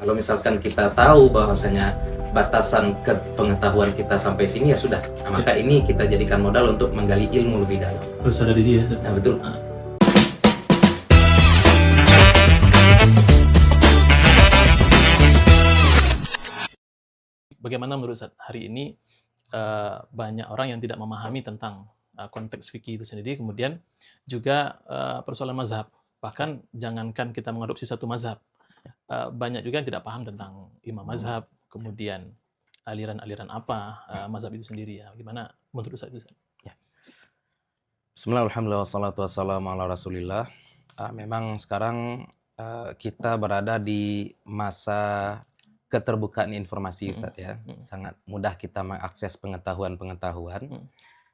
Kalau misalkan kita tahu bahwasanya batasan pengetahuan kita sampai sini ya sudah. Nah, maka ini kita jadikan modal untuk menggali ilmu lebih dalam. Harus ada diri ya. Nah, betul. Bagaimana menurut Ustaz hari ini banyak orang yang tidak memahami tentang konteks fikih itu sendiri, kemudian juga persoalan mazhab. Bahkan jangankan kita mengadopsi satu mazhab, banyak juga yang tidak paham tentang imam mazhab, kemudian aliran-aliran apa mazhab itu sendiri ya. Gimana menurut Ustaz itu? Ya. Bismillahirrahmanirrahim, wassalatu wassalamu ala rasulillah. Memang sekarang kita berada di masa keterbukaan informasi, Ustaz ya. Sangat mudah kita mengakses pengetahuan-pengetahuan.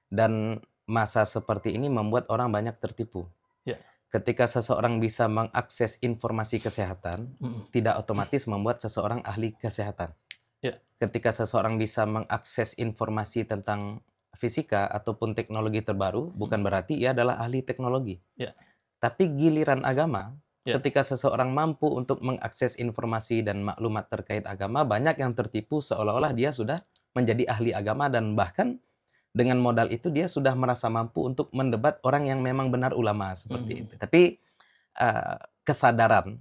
Dan masa seperti ini membuat orang banyak tertipu. Ya. Ketika seseorang bisa mengakses informasi kesehatan, tidak otomatis membuat seseorang ahli kesehatan. Ya. Ketika seseorang bisa mengakses informasi tentang fisika ataupun teknologi terbaru, bukan berarti ia adalah ahli teknologi. Ya. Tapi giliran agama, Ya. ketika seseorang mampu untuk mengakses informasi dan maklumat terkait agama, banyak yang tertipu seolah-olah dia sudah menjadi ahli agama, dan bahkan dengan modal itu dia sudah merasa mampu untuk mendebat orang yang memang benar ulama seperti itu. Tapi kesadaran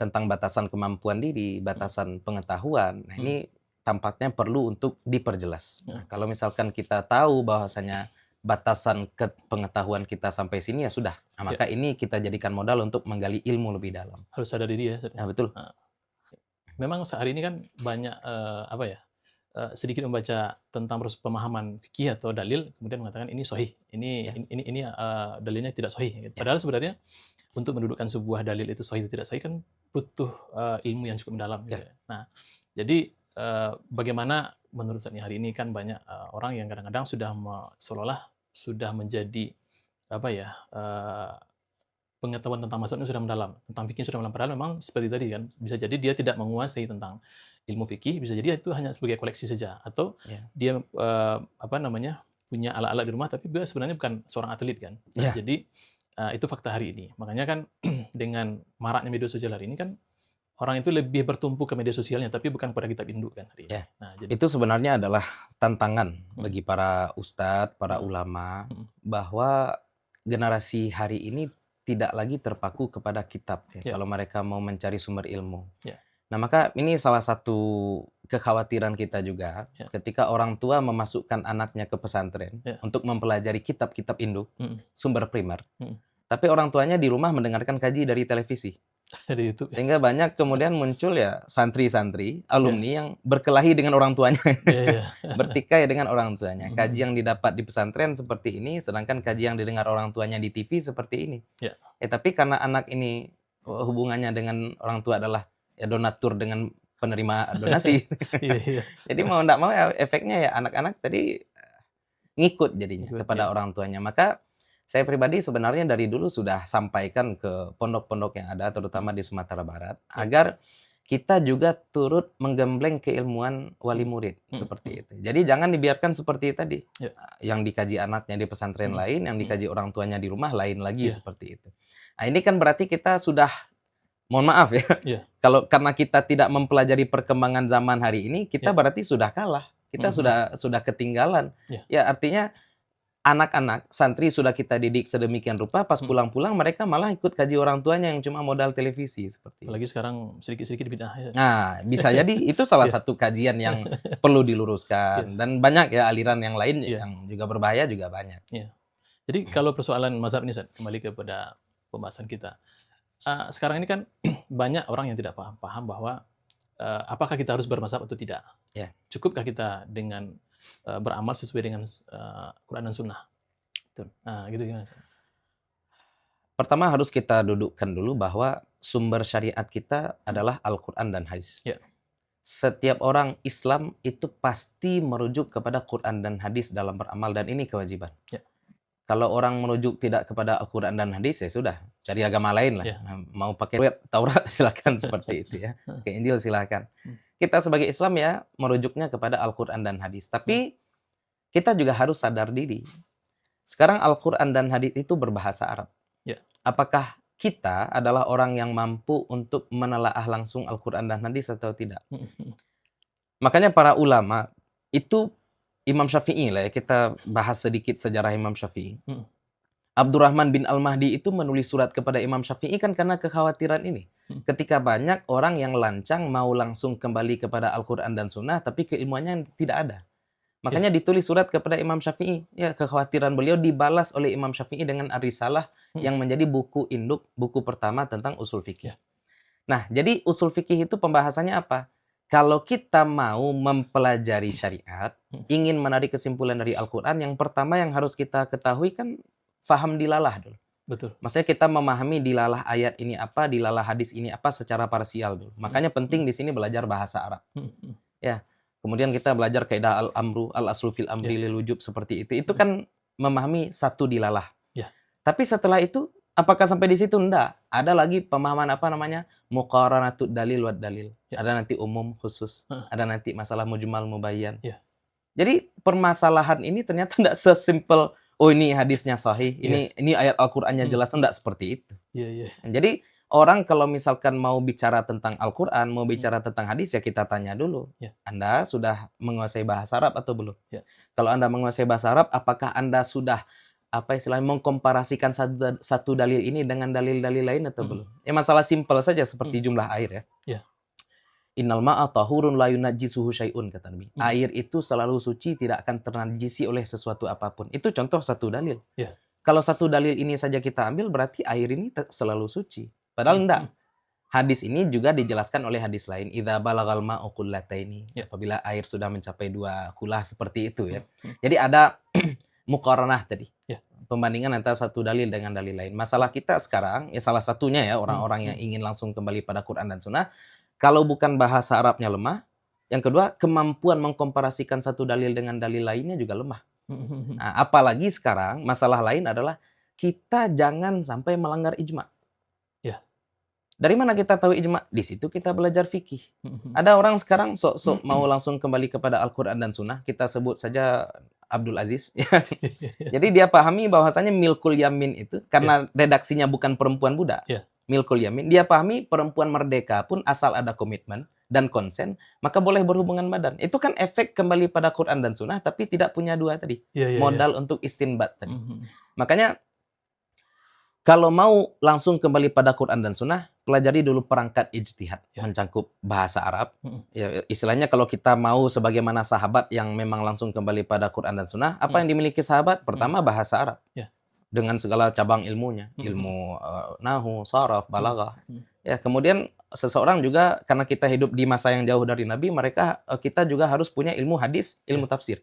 tentang batasan kemampuan diri, batasan pengetahuan, nah ini tampaknya perlu untuk diperjelas. Nah, kalau misalkan kita tahu bahwasanya batasan pengetahuan kita sampai sini ya sudah. Nah, maka ini kita jadikan modal untuk menggali ilmu lebih dalam. Harus sadar diri ya. Nah, betul. Memang sehari ini kan banyak sedikit membaca tentang proses pemahaman fikih atau dalil, kemudian mengatakan ini sahih, ini dalilnya tidak sahih. Padahal sebenarnya untuk mendudukkan sebuah dalil itu sahih atau tidak sahih kan butuh ilmu yang cukup mendalam. Gitu. Nah, jadi bagaimana menurut saya hari ini kan banyak orang yang kadang-kadang sudah seolah-olah sudah menjadi pengetahuan tentang mazhabnya sudah mendalam, tentang fikih sudah mendalam. Padahal memang seperti tadi kan, bisa jadi dia tidak menguasai tentang ilmu fikih, bisa jadi itu hanya sebagai koleksi saja, atau dia punya alat-alat di rumah, tapi dia sebenarnya bukan seorang atlet kan. Nah, jadi itu fakta hari ini. Makanya kan dengan maraknya media sosial hari ini kan orang itu lebih bertumpu ke media sosialnya, tapi bukan pada kitab induk kan hari ini. Nah, jadi itu sebenarnya adalah tantangan bagi para ustadz, para ulama, bahwa generasi hari ini tidak lagi terpaku kepada kitab kalau mereka mau mencari sumber ilmu. Nah, maka ini salah satu kekhawatiran kita juga ketika orang tua memasukkan anaknya ke pesantren untuk mempelajari kitab-kitab induk, sumber primer. Tapi orang tuanya di rumah mendengarkan kaji dari televisi. Dari YouTube. Sehingga banyak kemudian muncul ya santri-santri, alumni yang berkelahi dengan orang tuanya. Bertikai dengan orang tuanya. Kaji yang didapat di pesantren seperti ini, sedangkan kaji yang didengar orang tuanya di TV seperti ini. Tapi karena anak ini hubungannya dengan orang tua adalah donatur dengan penerima donasi. Jadi mau enggak mau ya efeknya ya anak-anak tadi ngikut jadinya kepada orang tuanya. Maka saya pribadi sebenarnya dari dulu sudah sampaikan ke pondok-pondok yang ada, terutama di Sumatera Barat, agar kita juga turut menggembleng keilmuan wali murid seperti itu. Jadi jangan dibiarkan seperti tadi, yang dikaji anaknya di pesantren lain, yang dikaji orang tuanya di rumah lain lagi seperti itu. Nah, ini kan berarti kita sudah, mohon maaf ya, kalau karena kita tidak mempelajari perkembangan zaman hari ini, kita berarti sudah kalah, kita sudah ketinggalan. Ya artinya anak-anak santri sudah kita didik sedemikian rupa, pas pulang-pulang mereka malah ikut kaji orang tuanya yang cuma modal televisi seperti itu. Apalagi sekarang sedikit-sedikit bidah. Nah, bisa jadi itu salah satu kajian yang perlu diluruskan, dan banyak ya aliran yang lain yang juga berbahaya juga banyak. Jadi kalau persoalan mazhab ini, kembali kepada pembahasan kita. Sekarang ini kan banyak orang yang tidak paham bahwa apakah kita harus bermazhab atau tidak. Cukupkah kita dengan beramal sesuai dengan Quran dan Sunnah? Nah, gitu gimana? Pertama harus kita dudukkan dulu bahwa sumber syariat kita adalah Al-Quran dan hadis. Setiap orang Islam itu pasti merujuk kepada Quran dan hadis dalam beramal, dan ini kewajiban. Kalau orang merujuk tidak kepada Al-Quran dan hadis, ya sudah, cari agama lain lah. Mau pakai Taurat silakan seperti itu ya. Pakai Injil silakan. Kita sebagai Islam ya merujuknya kepada Al-Quran dan hadis. Tapi kita juga harus sadar diri. Sekarang Al-Quran dan hadis itu berbahasa Arab. Apakah kita adalah orang yang mampu untuk menelaah langsung Al-Quran dan hadis atau tidak. Makanya para ulama itu, Imam Syafi'i lah ya, kita bahas sedikit sejarah Imam Syafi'i. Abdurrahman bin Al-Mahdi itu menulis surat kepada Imam Syafi'i kan karena kekhawatiran ini. Ketika banyak orang yang lancang mau langsung kembali kepada Al-Quran dan Sunnah, tapi keilmuannya tidak ada. Makanya ditulis surat kepada Imam Syafi'i. Ya, kekhawatiran beliau dibalas oleh Imam Syafi'i dengan Ar-Risalah yang menjadi buku induk, buku pertama tentang usul fikih. Nah, jadi usul fikih itu pembahasannya apa? Kalau kita mau mempelajari syariat, ingin menarik kesimpulan dari Al-Quran, yang pertama yang harus kita ketahui kan faham dilalah dulu. Betul. Maksudnya kita memahami dilalah ayat ini apa, dilalah hadis ini apa secara parsial dulu. Makanya penting di sini belajar bahasa Arab. Ya. Kemudian kita belajar kaidah al-amru, al-aslu fil amri lil wujub seperti itu. Itu kan memahami satu dilalah. Tapi setelah itu, apakah sampai di situ? Enggak. Ada lagi pemahaman apa namanya? Muqaranatud dalil wad dalil. Ada nanti umum, khusus. Ada nanti masalah mujmal, mubayyan. Jadi permasalahan ini ternyata enggak sesimpel, oh ini hadisnya sahih, ini ayat Al-Qur'annya jelas, enggak seperti itu. Jadi orang kalau misalkan mau bicara tentang Al-Quran, mau bicara tentang hadis, ya kita tanya dulu. Anda sudah menguasai bahasa Arab atau belum? Kalau Anda menguasai bahasa Arab, apakah Anda sudah mengkomparasikan satu dalil ini dengan dalil-dalil lain atau belum? Ya masalah simpel saja seperti jumlah air ya. Innal ma'a tahurun la yunajjisuhu syai'un, kata Nabi. Air itu selalu suci, tidak akan ternajisi oleh sesuatu apapun. Itu contoh satu dalil. Kalau satu dalil ini saja kita ambil, berarti air ini selalu suci. Padahal enggak. Hadis ini juga dijelaskan oleh hadis lain. Idza balagal ma'u qullataini. Apabila air sudah mencapai 2 kulah seperti itu ya. Jadi ada muqaranah tadi. Pembandingan antara satu dalil dengan dalil lain. Masalah kita sekarang, ya salah satunya ya, orang-orang yang ingin langsung kembali pada Quran dan Sunnah, kalau bukan bahasa Arabnya lemah, yang kedua, kemampuan mengkomparasikan satu dalil dengan dalil lainnya juga lemah. Nah, apalagi sekarang, masalah lain adalah kita jangan sampai melanggar ijma'. Dari mana kita tahu ijma'? Di situ kita belajar fikih. Ada orang sekarang sok-sok mau langsung kembali kepada Al-Quran dan Sunnah. Kita sebut saja Abdul Aziz. Jadi dia pahami bahwasanya milkul yamin itu, karena redaksinya bukan perempuan budak. Milkul yamin. Dia pahami perempuan merdeka pun asal ada komitmen dan konsen, maka boleh berhubungan badan. Itu kan efek kembali pada Quran dan Sunnah, tapi tidak punya dua tadi. Modal untuk istinbat tadi. Makanya, kalau mau langsung kembali pada Quran dan Sunnah, pelajari dulu perangkat ijtihad, mencangkup bahasa Arab. Ya, istilahnya kalau kita mau sebagaimana sahabat yang memang langsung kembali pada Quran dan Sunnah, apa yang dimiliki sahabat? Pertama, bahasa Arab. Dengan segala cabang ilmunya, ilmu nahu, saraf, balaghah. Ya, kemudian seseorang juga, karena kita hidup di masa yang jauh dari Nabi, kita juga harus punya ilmu hadis, ilmu tafsir.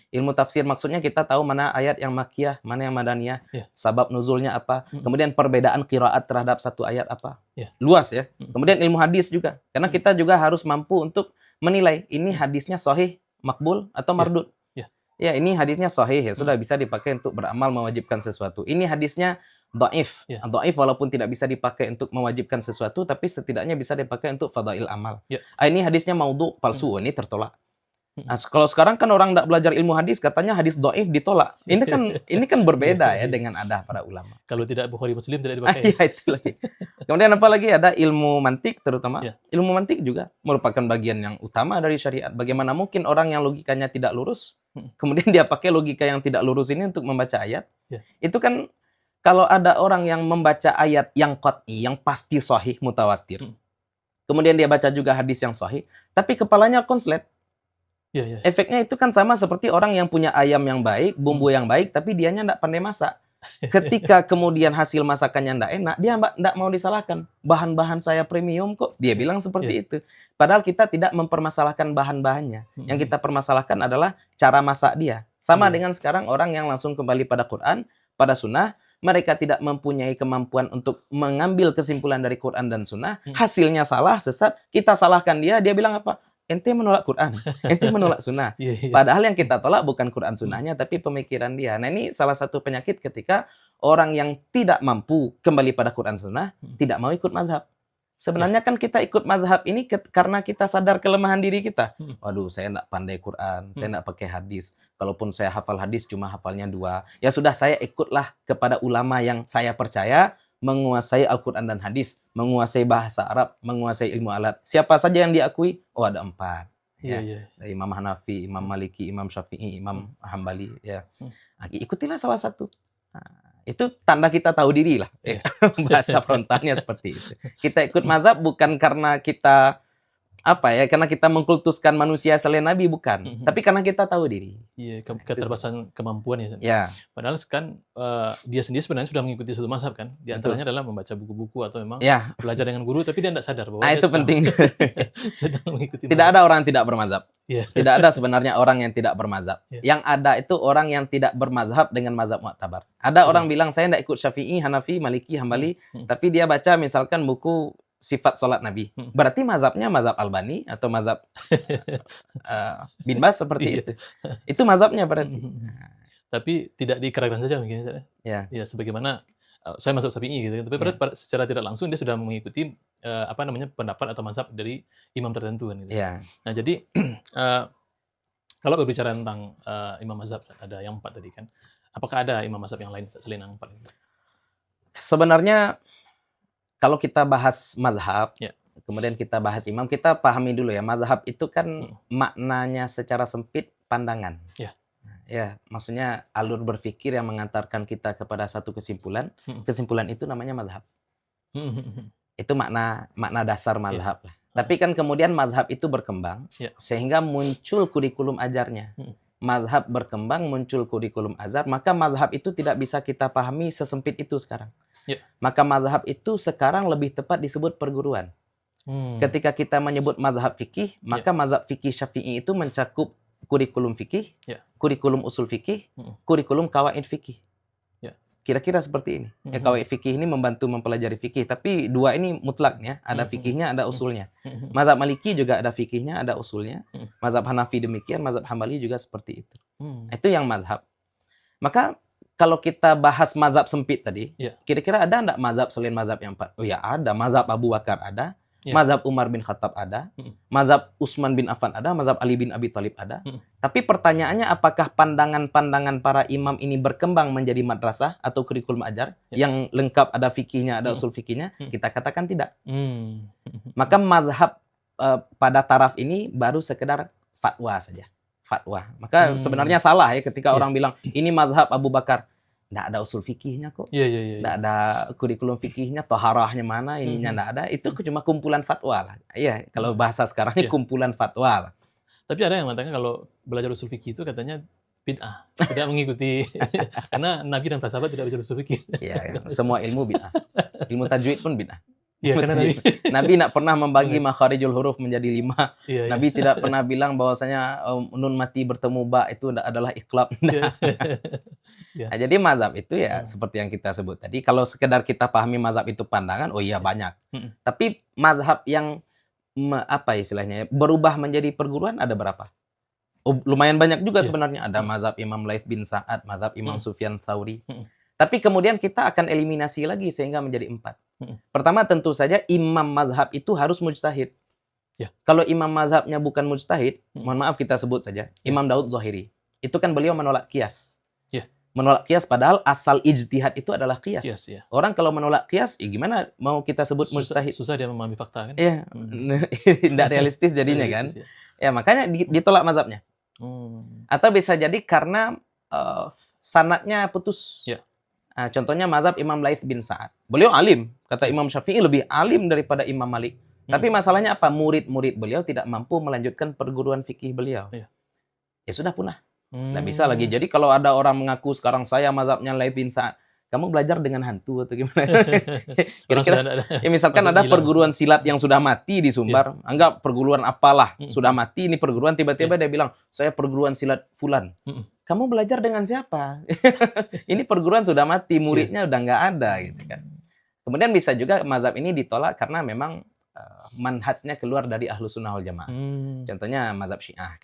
Ilmu tafsir maksudnya kita tahu mana ayat yang makkiyah, mana yang madaniyah, sabab nuzulnya apa, kemudian perbedaan qiraat terhadap satu ayat apa. Luas ya. Kemudian ilmu hadis juga, karena kita juga harus mampu untuk menilai ini hadisnya sahih, makbul atau mardud. Ya, ini hadisnya sahih ya, sudah bisa dipakai untuk beramal mewajibkan sesuatu. Ini hadisnya dhaif. Dhaif walaupun tidak bisa dipakai untuk mewajibkan sesuatu, tapi setidaknya bisa dipakai untuk fadail amal. Ini hadisnya maudhu, palsu, ini tertolak. Nah, kalau sekarang kan orang tidak belajar ilmu hadis, katanya hadis dhaif ditolak. Ini kan berbeda ya dengan ada para ulama. Kalau tidak Bukhari Muslim tidak dipakai. Ya, itu lagi. Kemudian apa lagi? Ada ilmu mantik terutama. Ilmu mantik juga merupakan bagian yang utama dari syariat. Bagaimana mungkin orang yang logikanya tidak lurus, kemudian dia pakai logika yang tidak lurus ini untuk membaca ayat? Itu kan kalau ada orang yang membaca ayat yang qat'i, yang pasti sahih, mutawatir. Kemudian dia baca juga hadis yang sahih, tapi kepalanya konslet. Efeknya itu kan sama seperti orang yang punya ayam yang baik, bumbu yang baik, tapi dianya tidak pandai masak. Ketika kemudian hasil masakannya tidak enak, dia tidak mau disalahkan. Bahan-bahan saya premium kok. Dia bilang seperti itu. Padahal kita tidak mempermasalahkan bahan-bahannya. Yang kita permasalahkan adalah cara masak dia. Sama dengan sekarang orang yang langsung kembali pada Quran, pada Sunnah, mereka tidak mempunyai kemampuan untuk mengambil kesimpulan dari Quran dan Sunnah. Hasilnya salah, sesat. Kita salahkan dia, dia bilang apa? Ente menolak Quran, ente menolak Sunnah. Padahal yang kita tolak bukan Quran Sunnahnya, tapi pemikiran dia. Nah, ini salah satu penyakit ketika orang yang tidak mampu kembali pada Quran Sunnah, tidak mau ikut mazhab. Sebenarnya kan kita ikut mazhab ini karena kita sadar kelemahan diri kita. Waduh, saya tidak pandai Quran, saya tidak pakai hadis. Kalaupun saya hafal hadis, cuma hafalnya 2. Ya sudah, saya ikutlah kepada ulama yang saya percaya, menguasai Al-Quran dan hadis, menguasai bahasa Arab, menguasai ilmu alat. Siapa saja yang diakui? Oh, ada 4. Iya, Ya. iya. Dari Imam Hanafi, Imam Maliki, Imam Syafi'i, Imam Hambali. Ya. Ikutilah salah satu. Nah, itu tanda kita tahu diri lah. Iya. Bahasa frontalnya seperti itu. Kita ikut mazhab bukan karena kita karena kita mengkultuskan manusia selain Nabi, bukan. Tapi karena kita tahu diri. Iya, keterbatasan kemampuan ya. Ya. Padahal kan dia sendiri sebenarnya sudah mengikuti satu mazhab kan. Di antaranya adalah membaca buku-buku atau memang belajar dengan guru, tapi dia tidak sadar bahwa dia itu penting. sedang mengikuti Tidak ada orang yang tidak bermazhab. Yeah. Tidak ada sebenarnya orang yang tidak bermazhab. Yang ada itu orang yang tidak bermazhab dengan mazhab mu'tabar. Ada orang bilang saya tidak ikut Syafi'i, Hanafi, Maliki, Hambali, tapi dia baca misalkan buku sifat sholat Nabi. Berarti mazhabnya mazhab Albani atau mazhab Bin Bas seperti itu. Itu mazhabnya berarti. Tapi tidak dikerahkan saja mungkin. Ya, sebagaimana saya mazhab Syafi'i gitu. Tapi secara tidak langsung dia sudah mengikuti pendapat atau mazhab dari imam tertentu kan gitu. Nah, jadi kalau berbicara tentang imam mazhab, ada yang 4 tadi kan. Apakah ada imam mazhab yang lain selain yang 4 itu? Sebenarnya kalau kita bahas mazhab, kemudian kita bahas imam, kita pahami dulu ya, mazhab itu kan maknanya secara sempit pandangan. Ya, maksudnya alur berpikir yang mengantarkan kita kepada satu kesimpulan. Kesimpulan itu namanya mazhab. Itu makna dasar mazhab lah. Tapi kan kemudian mazhab itu berkembang sehingga muncul kurikulum ajarnya. Mazhab berkembang, muncul kurikulum ajar, maka mazhab itu tidak bisa kita pahami sesempit itu sekarang. Maka mazhab itu sekarang lebih tepat disebut perguruan. Ketika kita menyebut mazhab fikih, maka mazhab fikih Syafi'i itu mencakup kurikulum fikih, kurikulum usul fikih, kurikulum qawaid fikih. Kira-kira seperti ini. Qawaid fikih ini membantu mempelajari fikih, tapi 2 ini mutlaknya, ada fikihnya, ada usulnya. Mazhab Maliki juga ada fikihnya, ada usulnya. Mazhab Hanafi demikian, mazhab Hambali juga seperti itu. Itu yang mazhab. Maka kalau kita bahas mazhab sempit tadi, kira-kira ada enggak mazhab selain mazhab yang 4? Oh ya, ada. Mazhab Abu Bakar ada, mazhab Umar bin Khattab ada, mazhab Utsman bin Affan ada, mazhab Ali bin Abi Thalib ada. Tapi pertanyaannya, apakah pandangan-pandangan para imam ini berkembang menjadi madrasah atau kurikulum ajar yang lengkap, ada fikihnya, ada usul fikihnya? Kita katakan tidak. Maka mazhab pada taraf ini baru sekedar fatwa saja. Fatwa. Maka sebenarnya salah ya ketika orang bilang ini mazhab Abu Bakar. Nggak ada usul fikihnya kok. Nggak ada kurikulum fikihnya, toharahnya mana, ininya nggak ada. Itu cuma kumpulan fatwa lah. Iya, kalau bahasa sekarang ini kumpulan fatwa lah. Tapi ada yang mengatakan kalau belajar usul fikih itu katanya bid'ah. Tidak mengikuti. Karena Nabi dan para sahabat tidak belajar usul fikih. Iya, semua ilmu bid'ah. Ilmu tajwid pun bid'ah. Iya, karena Nabi tidak pernah membagi makharijul huruf menjadi 5. Nabi tidak pernah bilang bahwasanya nun mati bertemu ba itu adalah iqlab. Nah, jadi mazhab itu ya seperti yang kita sebut tadi. Kalau sekedar kita pahami mazhab itu pandangan, oh iya banyak. Tapi mazhab yang istilahnya berubah menjadi perguruan ada berapa? Oh, lumayan banyak juga sebenarnya. Ada mazhab Imam Laits bin Sa'ad, mazhab Imam Sufyan Tsauri. Tapi kemudian kita akan eliminasi lagi sehingga menjadi 4. Pertama tentu saja imam mazhab itu harus mujtahid. Kalau imam mazhabnya bukan mujtahid, mohon maaf kita sebut saja, Imam Daud Zahiri. Itu kan beliau menolak qiyas. Menolak qiyas padahal asal ijtihad itu adalah qiyas. Orang kalau menolak qiyas, gimana mau kita sebut mujtahid? Susah dia memahami fakta kan? Iya, tidak realistis jadinya kan. Ya makanya ditolak mazhabnya. Atau bisa jadi karena sanadnya putus. Nah, contohnya mazhab Imam Laits bin Sa'ad. Beliau alim. Kata Imam Syafi'i lebih alim daripada Imam Malik. Tapi masalahnya apa? Murid-murid beliau tidak mampu melanjutkan perguruan fikih beliau. Ya sudah punah. Nggak bisa lagi. Jadi kalau ada orang mengaku sekarang saya mazhabnya Laits bin Sa'ad, kamu belajar dengan hantu atau gimana? Kira-kira, ya misalkan ada perguruan silat yang sudah mati di Sumbar, anggap perguruan apalah, sudah mati ini perguruan, tiba-tiba dia bilang, saya perguruan silat fulan. Kamu belajar dengan siapa? Ini perguruan sudah mati, muridnya udah nggak ada gitu kan. Kemudian bisa juga mazhab ini ditolak karena memang manhajnya keluar dari Ahlus Sunnah wal Jamaah. Contohnya mazhab Syiah,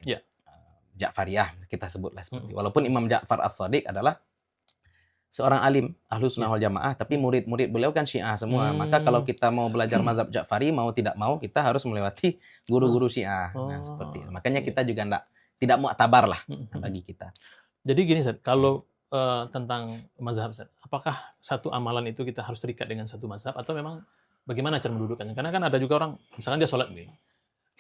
Ja'fariyah kita sebutlah seperti. Walaupun Imam Ja'far As-Shadiq adalah seorang alim Ahlus Sunnah wal Jamaah, tapi murid-murid beliau kan Syiah semua. Maka kalau kita mau belajar mazhab Ja'fari, mau tidak mau kita harus melewati guru-guru Syiah. Nah, seperti itu. Makanya kita juga tidak mu'tabar lah bagi kita. Jadi gini, Ustaz, kalau tentang mazhab, Ustaz. Apakah satu amalan itu kita harus terikat dengan satu mazhab atau memang bagaimana cara mendudukannya? Karena kan ada juga orang, misalkan dia sholat nih,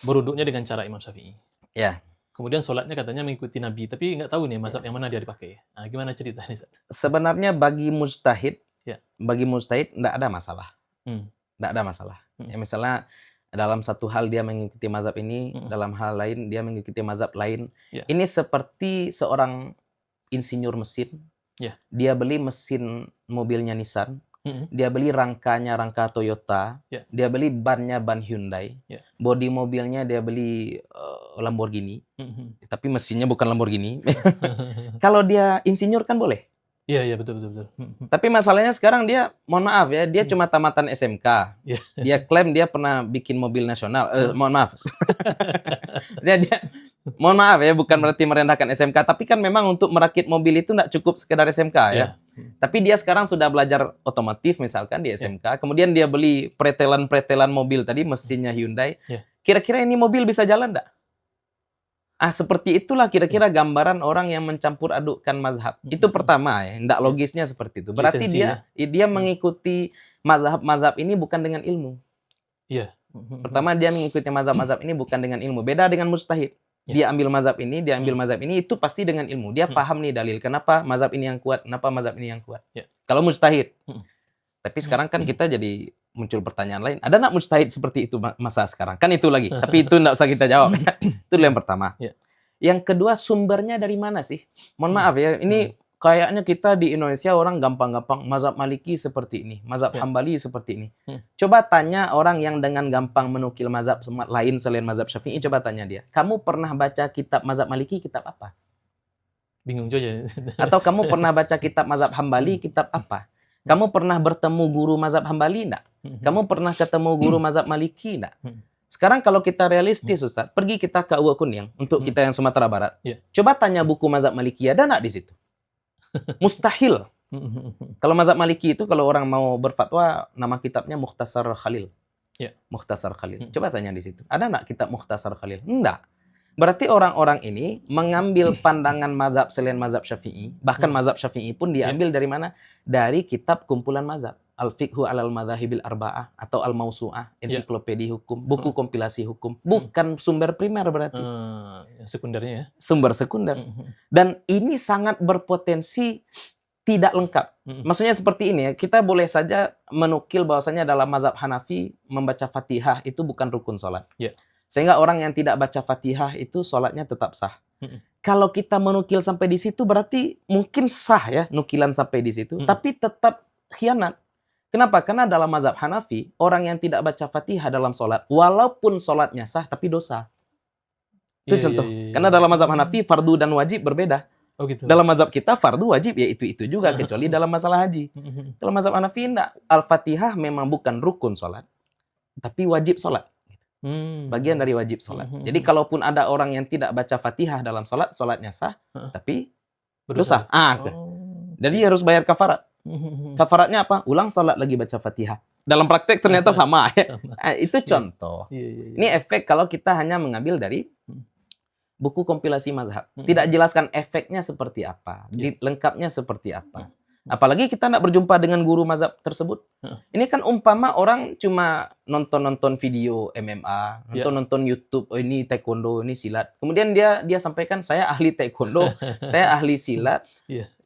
beruduknya dengan cara Imam Syafi'i. Ya. Kemudian sholatnya katanya mengikuti Nabi, tapi nggak tahu nih mazhab yang mana dia dipakai. Nah, gimana ceritanya, Ustaz? Sebenarnya bagi mujtahid Ya. nggak ada masalah. Nggak ada masalah. Ya, misalnya dalam satu hal dia mengikuti mazhab ini, dalam hal lain dia mengikuti mazhab lain. Ya. Ini seperti seorang insinyur mesin. Ya. Dia beli mesin mobilnya Nissan. Dia beli rangkanya rangka Toyota. Ya. Dia beli bannya ban Hyundai. Ya. Bodi mobilnya dia beli Lamborghini. Tapi mesinnya bukan Lamborghini. Kalau dia insinyur kan boleh. Iya, betul. Tapi masalahnya sekarang dia, mohon maaf ya, dia cuma tamatan SMK. Ya. Dia klaim dia pernah bikin mobil nasional. Mohon maaf. Jadi, mohon maaf ya, bukan berarti merendahkan SMK. Tapi kan memang untuk merakit mobil itu nggak cukup sekedar SMK ya. Tapi dia sekarang sudah belajar otomotif misalkan di SMK. Kemudian dia beli pretelan mobil tadi, mesinnya Hyundai. Kira-kira ini mobil bisa jalan nggak? Seperti itulah kira-kira gambaran orang yang mencampur adukkan mazhab. Itu pertama ya, nggak logisnya seperti itu. Berarti dia mengikuti mazhab-mazhab ini bukan dengan ilmu. Iya. Pertama dia mengikuti mazhab-mazhab ini bukan dengan ilmu. Beda dengan mujtahid. Dia ambil mazhab ini, dia ambil mazhab ini, itu pasti dengan ilmu. Dia paham nih dalil. Kenapa mazhab ini yang kuat, kenapa mazhab ini yang kuat. Kalau mujtahid. Tapi sekarang kan kita jadi muncul pertanyaan lain. Ada nggak mujtahid seperti itu masa sekarang? Kan itu lagi. Tapi itu nggak usah kita jawab. Itu yang pertama. Yang kedua, sumbernya dari mana sih? Mohon maaf ya, ini kayaknya kita di Indonesia orang gampang-gampang mazhab Maliki seperti ini, mazhab Hambali seperti ini. Coba tanya orang yang dengan gampang menukil mazhab lain selain mazhab Syafi'i, coba tanya dia. Kamu pernah baca kitab mazhab Maliki, kitab apa? Bingung juga. Atau kamu pernah baca kitab mazhab Hambali, kitab apa? Kamu pernah bertemu guru mazhab Hambali enggak? Kamu pernah ketemu guru mazhab Maliki enggak? Sekarang kalau kita realistis, Ustaz, pergi kita ke Uwa Kuning untuk kita yang Sumatera Barat. Coba tanya buku mazhab Maliki, ada enggak di situ? Mustahil. Kalau mazhab Maliki itu kalau orang mau berfatwa, nama kitabnya Mukhtasar Khalil. Mukhtasar Khalil. Coba tanya di situ. Ada enggak kitab Mukhtasar Khalil? Enggak. Berarti orang-orang ini mengambil pandangan mazhab selain mazhab Syafi'i, bahkan mazhab Syafi'i pun diambil dari mana? Dari kitab kumpulan mazhab. Al-Fiqhu alal Madzahibil Arba'ah atau Al-Mausu'ah, ensiklopedia hukum, buku kompilasi hukum. Bukan sumber primer berarti. Sekundernya ya? Sumber sekunder. Dan ini sangat berpotensi tidak lengkap. Maksudnya seperti ini ya, kita boleh saja menukil bahwasanya dalam mazhab Hanafi membaca Fatihah itu bukan rukun sholat. Sehingga orang yang tidak baca Fatihah itu sholatnya tetap sah. Kalau kita menukil sampai di situ berarti mungkin sah ya nukilan sampai di situ, tapi tetap khianat. Kenapa? Karena dalam mazhab Hanafi, orang yang tidak baca Fatihah dalam sholat, walaupun sholatnya sah, tapi dosa. Itu contoh. Karena dalam mazhab Hanafi, fardu dan wajib berbeda. Gitu. Dalam mazhab kita, fardu wajib, ya itu juga, kecuali dalam masalah haji. Dalam mazhab Hanafi, enggak. Al-Fatihah memang bukan rukun sholat, tapi wajib sholat. Bagian dari wajib sholat. Jadi kalaupun ada orang yang tidak baca Fatihah dalam sholat, sholatnya sah, tapi dosa. Jadi harus bayar kafarat. Kafaratnya apa? Ulang sholat lagi baca Fatihah. Dalam praktek ternyata sama. Itu contoh. Ini efek kalau kita hanya mengambil dari buku kompilasi mazhab. Tidak jelaskan efeknya seperti apa, lengkapnya seperti apa. Apalagi kita tidak berjumpa dengan guru mazhab tersebut. Ini kan umpama orang cuma nonton-nonton video MMA, nonton-nonton YouTube, oh ini taekwondo, ini silat. Kemudian dia sampaikan, saya ahli taekwondo, saya ahli silat.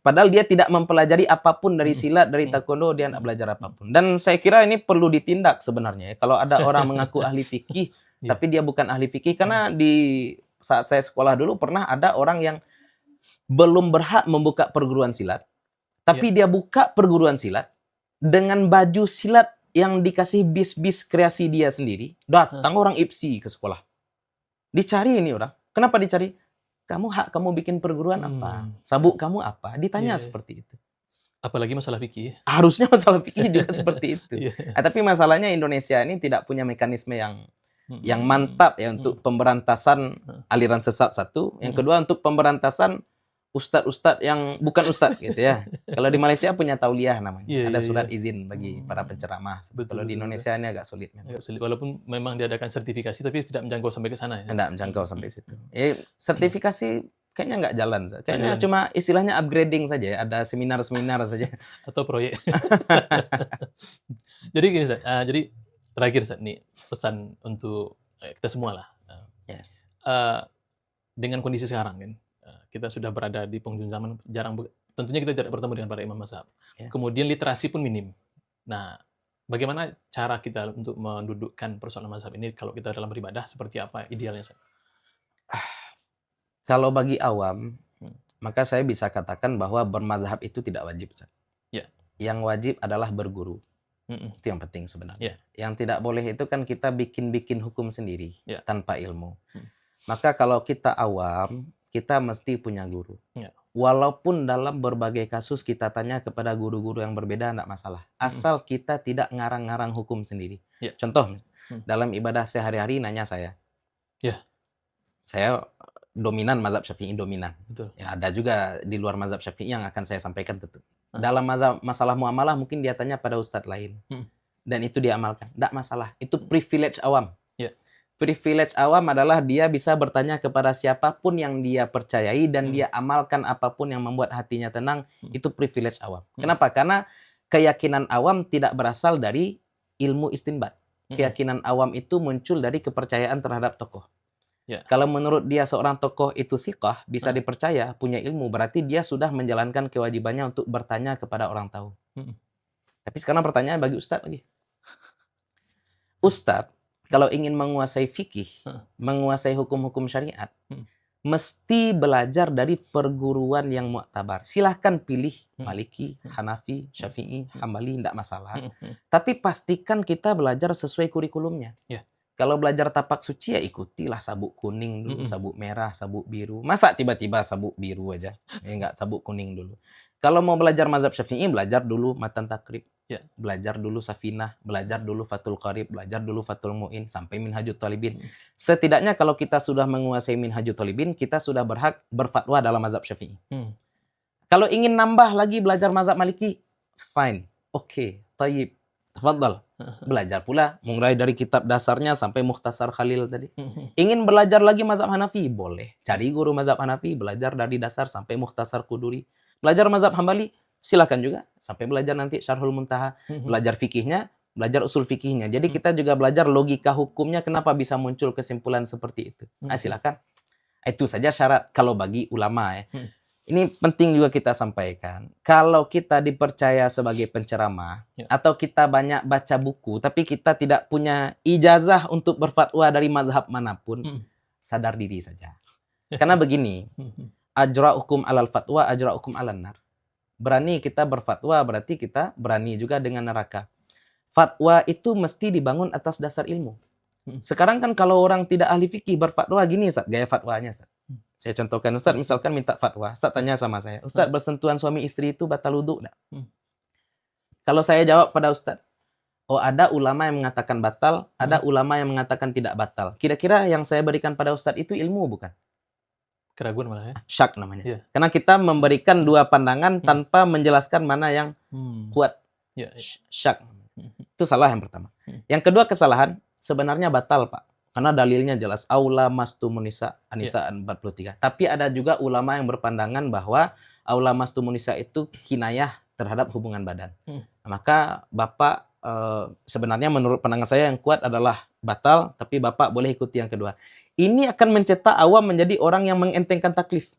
Padahal dia tidak mempelajari apapun dari silat, dari taekwondo, dia tidak belajar apapun. Dan saya kira ini perlu ditindak sebenarnya. Kalau ada orang mengaku ahli fikih, tapi dia bukan ahli fikih. Karena di saat saya sekolah dulu pernah ada orang yang belum berhak membuka perguruan silat. Tapi dia buka perguruan silat dengan baju silat yang dikasih bis-bis kreasi dia sendiri. Datang orang IPSI ke sekolah. Dicari ini orang. Kenapa dicari? Kamu bikin perguruan apa? Sabuk kamu apa? Ditanya seperti itu. Apalagi masalah fikih. Harusnya masalah fikih juga seperti itu. Tapi masalahnya Indonesia ini tidak punya mekanisme yang mantap ya untuk pemberantasan aliran sesat satu. Yang kedua untuk pemberantasan ustadz-ustadz yang bukan ustadz gitu ya. Kalau di Malaysia punya tauliah namanya. Ada surat izin bagi para penceramah. Kalau di Indonesia ini agak sulit. Agak sulit. Walaupun memang diadakan sertifikasi tapi tidak menjangkau sampai ke sana ya. Tidak menjangkau sampai situ. Sertifikasi kayaknya nggak jalan. Kayaknya cuma istilahnya upgrading saja ya, ada seminar-seminar saja. Atau proyek. Jadi gini, Ustaz, jadi terakhir Ustaz, nih pesan untuk kita semua lah. Dengan kondisi sekarang kan, kita sudah berada di penghujung zaman, tentunya kita tidak bertemu dengan para imam mazhab. Kemudian literasi pun minim. Nah, bagaimana cara kita untuk mendudukkan persoalan mazhab ini kalau kita dalam beribadah, seperti apa idealnya, Ustaz? Kalau bagi awam, maka saya bisa katakan bahwa bermazhab itu tidak wajib. Ya. Yang wajib adalah berguru. Itu yang penting sebenarnya. Yang tidak boleh itu kan kita bikin-bikin hukum sendiri tanpa ilmu. Maka kalau kita awam, kita mesti punya guru. Walaupun dalam berbagai kasus kita tanya kepada guru-guru yang berbeda, tidak masalah. Asal kita tidak ngarang-ngarang hukum sendiri. Contoh, dalam ibadah sehari-hari nanya saya. Saya dominan mazhab Syafi'i, dominan. Betul. Ya, ada juga di luar mazhab Syafi'i yang akan saya sampaikan tentu. Dalam masalah muamalah mungkin dia tanya pada ustadz lain. Dan itu dia amalkan. Tidak masalah. Itu privilege awam. Privilege awam adalah dia bisa bertanya kepada siapapun yang dia percayai dan dia amalkan apapun yang membuat hatinya tenang. Itu privilege awam. Kenapa? Karena keyakinan awam tidak berasal dari ilmu istinbat. Keyakinan awam itu muncul dari kepercayaan terhadap tokoh. Kalau menurut dia seorang tokoh itu thiqah, bisa dipercaya, punya ilmu, berarti dia sudah menjalankan kewajibannya untuk bertanya kepada orang tahu. Tapi sekarang pertanyaan bagi ustadz lagi. Ustadz, kalau ingin menguasai fikih, menguasai hukum-hukum syariat, mesti belajar dari perguruan yang mu'tabar. Silahkan pilih Maliki, Hanafi, Syafi'i, Hambali, tidak masalah. Tapi pastikan kita belajar sesuai kurikulumnya. Kalau belajar tapak suci ya ikutilah sabuk kuning dulu, sabuk merah, sabuk biru. Masa tiba-tiba sabuk biru aja? Enggak, sabuk kuning dulu. Kalau mau belajar mazhab Syafi'i, belajar dulu Matan Takrib. Belajar dulu Safinah, belajar dulu Fathul Qarib, belajar dulu Fathul Mu'in, sampai Minhajut Talibin. Setidaknya kalau kita sudah menguasai Minhajut Talibin, kita sudah berhak berfatwa dalam mazhab Syafi'i. Kalau ingin nambah lagi belajar mazhab Maliki, fine, oke, tayyib. Tafadhal. Belajar pula mulai dari kitab dasarnya sampai Mukhtasar Khalil tadi. Ingin belajar lagi mazhab Hanafi? Boleh. Cari guru mazhab Hanafi, belajar dari dasar sampai Mukhtasar Quduri. Belajar mazhab Hambali, silakan juga sampai belajar nanti Syarhul Muntaha. Belajar fikihnya, belajar usul fikihnya. Jadi kita juga belajar logika hukumnya kenapa bisa muncul kesimpulan seperti itu. Silakan. Itu saja syarat kalau bagi ulama ya. Ini penting juga kita sampaikan. Kalau kita dipercaya sebagai penceramah atau kita banyak baca buku tapi kita tidak punya ijazah untuk berfatwa dari mazhab manapun, sadar diri saja. Karena begini, ajra'ukum alal fatwa, ajra'ukum alan nar. Berani kita berfatwa berarti kita berani juga dengan neraka. Fatwa itu mesti dibangun atas dasar ilmu. Sekarang kan kalau orang tidak ahli fikih berfatwa gini Ustaz, gaya fatwanya Ustaz. Saya contohkan, Ustaz, misalkan minta fatwa. Ustaz tanya sama saya, Ustaz, bersentuhan suami istri itu batal wudu enggak? Kalau saya jawab pada Ustaz, oh ada ulama yang mengatakan batal, ada ulama yang mengatakan tidak batal. Kira-kira yang saya berikan pada Ustaz itu ilmu bukan? Keraguan malah ya. Syak namanya. Karena kita memberikan dua pandangan tanpa menjelaskan mana yang kuat. Syak. Itu salah yang pertama. Yang kedua kesalahan, sebenarnya batal Pak. Karena dalilnya jelas, aula mastumunisa, An-Nisa 43. Tapi ada juga ulama yang berpandangan bahwa aula mastumunisa itu kinayah terhadap hubungan badan. Maka Bapak sebenarnya menurut pandangan saya yang kuat adalah batal, tapi Bapak boleh ikuti yang kedua. Ini akan mencetak awam menjadi orang yang mengentengkan taklif.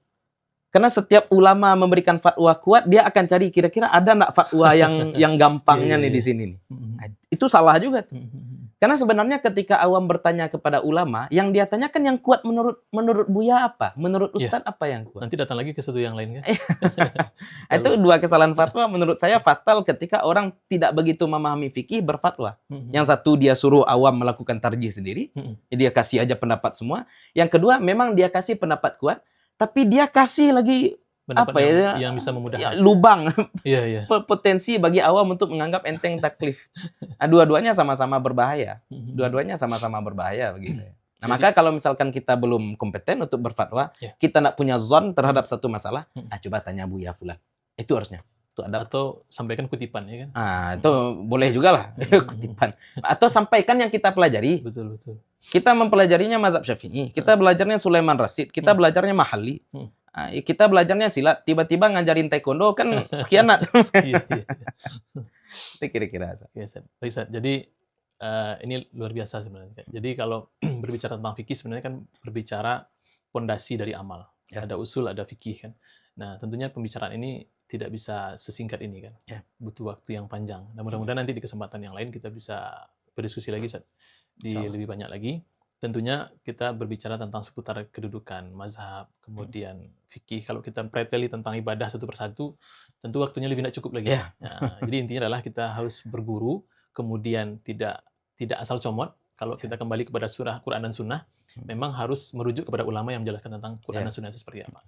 Karena setiap ulama memberikan fatwa kuat, dia akan cari kira-kira ada enggak fatwa yang gampangnya nih di sini nih. Itu salah juga tuh. Karena sebenarnya ketika awam bertanya kepada ulama, yang dia tanyakan yang kuat menurut Buya apa? Menurut Ustadz apa yang kuat? Nanti datang lagi ke satu yang lain kan? Itu dua kesalahan fatwa menurut saya fatal ketika orang tidak begitu memahami fikih berfatwa. Yang satu dia suruh awam melakukan tarjih sendiri, dia kasih aja pendapat semua. Yang kedua memang dia kasih pendapat kuat, tapi dia kasih lagi pendapat apa ya yang bisa memudahkan. Lubang Potensi bagi awam untuk menganggap enteng taklif. Dua-duanya sama-sama berbahaya. Dua-duanya sama-sama berbahaya bagi saya. Nah, maka kalau misalkan kita belum kompeten untuk berfatwa, kita nak punya zon terhadap satu masalah, coba tanya Buya Fulan. Itu harusnya. Itu ada. Atau sampaikan kutipan ya kan? Itu boleh juga lah kutipan. Atau sampaikan yang kita pelajari. Betul. Kita mempelajarinya mazhab Syafi'i, kita belajarnya Sulaiman Rasyid, kita belajarnya Mahalli. Kita belajarnya silat, tiba-tiba ngajarin taekwondo kan khianat. Iya, iya. Itu kira-kira. Oke, Ustaz. Baik, Ustaz. Jadi ini luar biasa sebenarnya. Jadi kalau berbicara tentang fikih sebenarnya kan berbicara pondasi dari amal. Ya. Ada usul, ada fikih kan. Nah, tentunya pembicaraan ini tidak bisa sesingkat ini kan. Ya. Butuh waktu yang panjang. Nah, mudah-mudahan nanti di kesempatan yang lain kita bisa berdiskusi lagi, Ustaz. Lebih banyak lagi. Tentunya kita berbicara tentang seputar kedudukan, mazhab, kemudian fikih. Kalau kita preteli tentang ibadah satu persatu, tentu waktunya lebih tidak cukup lagi. Ya. Nah, jadi intinya adalah kita harus berguru, kemudian tidak asal comot. Kalau kita kembali kepada surah Quran dan Sunnah, memang harus merujuk kepada ulama yang menjelaskan tentang Quran dan Sunnah itu seperti apa.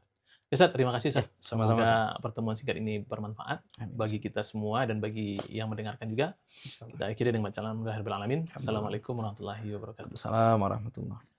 Ustaz, terima kasih Ustaz. Sama-sama. Semoga pertemuan singkat ini bermanfaat bagi kita semua dan bagi yang mendengarkan juga. Kita akhiri dengan bacaan alhamdulillahirabbil alamin. Assalamualaikum warahmatullahi wabarakatuh. Assalamualaikum warahmatullahi wabarakatuh.